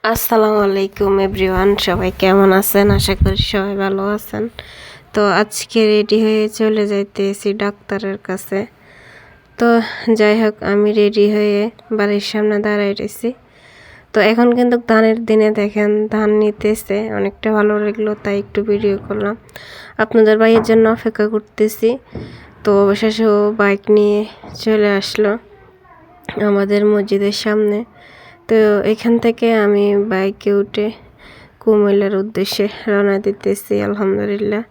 আসসালামু আলাইকুম এভরিওয়ান, সবাই কেমন আছেন? আশা করি সবাই ভালো আছেন। তো আজকে রেডি হয়ে চলে যাইতেছি ডাক্তারের কাছে। তো যাই হোক, আমি রেডি হয়ে বাড়ির সামনে দাঁড়াই রয়েছি। তো এখন কিন্তু ধানের দিনে দেখেন ধান নিতেছে, অনেকটা ভালো লাগলো, তাই একটু ভিডিও করলাম। আপনাদের ভাইয়ের জন্য অপেক্ষা করতেছি। তো অবশেষে ও বাইক নিয়ে চলে আসলো আমাদের মসজিদের সামনে। তো এখান থেকে আমি বাইকে উঠে কুমিল্লার উদ্দেশ্যে রওনা দিতেছি আলহামদুলিল্লাহ।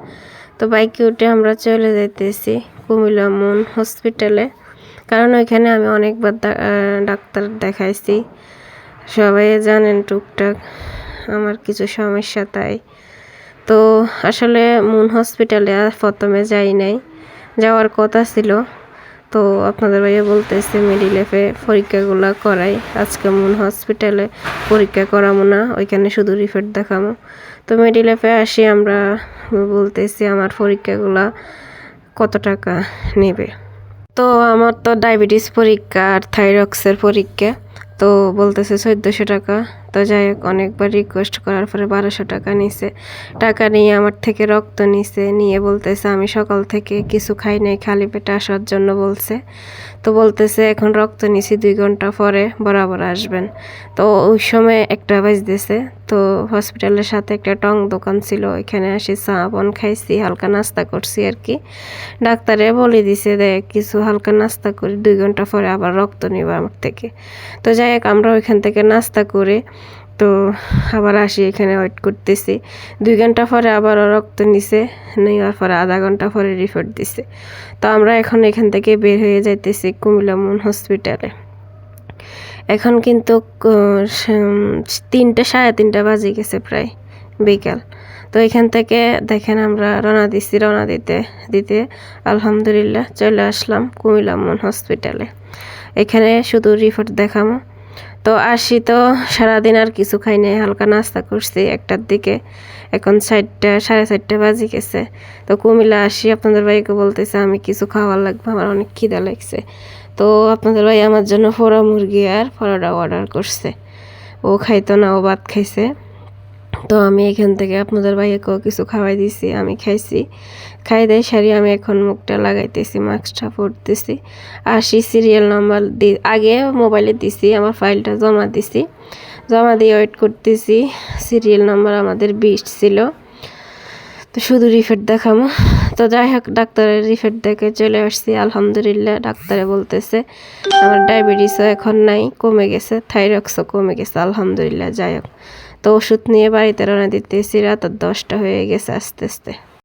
তো বাইকে উঠে আমরা চলে যাইতেছি কুমিল্লা মুন হসপিটালে, কারণ ওইখানে আমি অনেকবার ডাক্তার দেখাইছি। সবাই জানেন টুকটাক আমার কিছু সমস্যা, তাই তো আসলে মুন হসপিটালে প্রথমে যাই নাই, যাওয়ার কথা ছিল। তো আপনাদের ভাইয়া বলতেছে মেডিলেফে পরীক্ষাগুলো করাই, আজকে মুন হসপিটালে পরীক্ষা করামো না, ওইখানে শুধু রিপোর্ট দেখামো। তো মেডিলেফে আসি আমরা, বলতেছি আমার পরীক্ষাগুলো কত টাকা নেবে। তো আমার তো ডায়াবেটিস পরীক্ষা আর থাইরক্সের পরীক্ষা, তো বলতেছে 1400 টাকা। তো যাই হোক, অনেকবার রিকোয়েস্ট করার পরে 1200 টাকা নিছে। টাকা নিয়ে আমার থেকে রক্ত নিয়ে বলতেছে আমি সকাল থেকে কিছু খাই নাই, খালি পেটে আসার জন্য বলছে। তো বলতেছে এখন রক্ত নিছি, 2 ঘন্টা পরে বরাবর আসবেন। তো ওই সময় 1টা বাজতেছে। তো হসপিটালের সাথে একটা টং দোকান ছিল, ওইখানে আসি চা বন খাইছি, হালকা নাস্তা করছি আর কি। ডাক্তারে বলে দিছে দেখ কিছু হালকা নাস্তা করি, 2 ঘন্টা পরে আবার রক্ত নিবা আমার থেকে। তো যাই হোক, আমরা ওইখান থেকে নাস্তা করে তো আবার আসি, এখানে ওয়েট করতেছি। 2 ঘন্টা পরে আবারও রক্ত নিছে, নেওয়ার পরে আধা ঘন্টা পরে রিপোর্ট দিছে। তো আমরা এখন এখান থেকে বের হয়ে যাইতেছি কুমিল্লা মুন হসপিটালে। এখন কিন্তু 3টা 3:30 বাজে গেছে প্রায় বিকাল। তো এখান থেকে দেখেন আমরা রওনা দিতে দিতে আলহামদুলিল্লাহ চলে আসলাম কুমিল্লা মুন হসপিটালে। এখানে শুধু রিপোর্ট দেখামো। তো আসি, তো সারাদিন আর কিছু খাই নাই, হালকা নাস্তা করছি 1টার দিকে। এখন 4টা 4:30 বাজে গেছে। তো কুমিল্লা আসি, আপনাদের ভাইকে বলতেছে আমি কিছু খাওয়ার লাগবে, আমার অনেক খিদা লাগছে। তো আপনাদের ভাই আমার জন্য পোড়া মুরগি আর পরোটা অর্ডার করছে। ও খাইতো না, ও ভাত খাইছে। তো আমি এখান থেকে আপনাদের ভাইয়াকেও কিছু খাওয়াই দিছি, আমি খাইছি। খাই দেয় সারি আমি এখন মুখটা লাগাইতেছি, মাস্কটা পরতেছি। আসি, সিরিয়াল নাম্বার আগে মোবাইলে দিছি, আমার ফাইলটা জমা দিছি, জমা দিয়ে ওয়েট করতেছি। সিরিয়াল নাম্বার আমাদের 20 ছিল। তো শুধু রিপোর্ট দেখামো। তো যাই হোক, ডাক্তারের রিপোর্ট দেখে চলে আসছি আলহামদুলিল্লাহ। ডাক্তারে বলতেছে আমার ডায়াবেটিসও এখন নাই, কমে গেছে, থাইরক্সও কমে গেছে আলহামদুলিল্লাহ। যাই হোক, তো ওষুধ নিয়ে বাড়িতে রওনা দিতেছি, রাত 10টা হয়ে গেছে আস্তে আস্তে।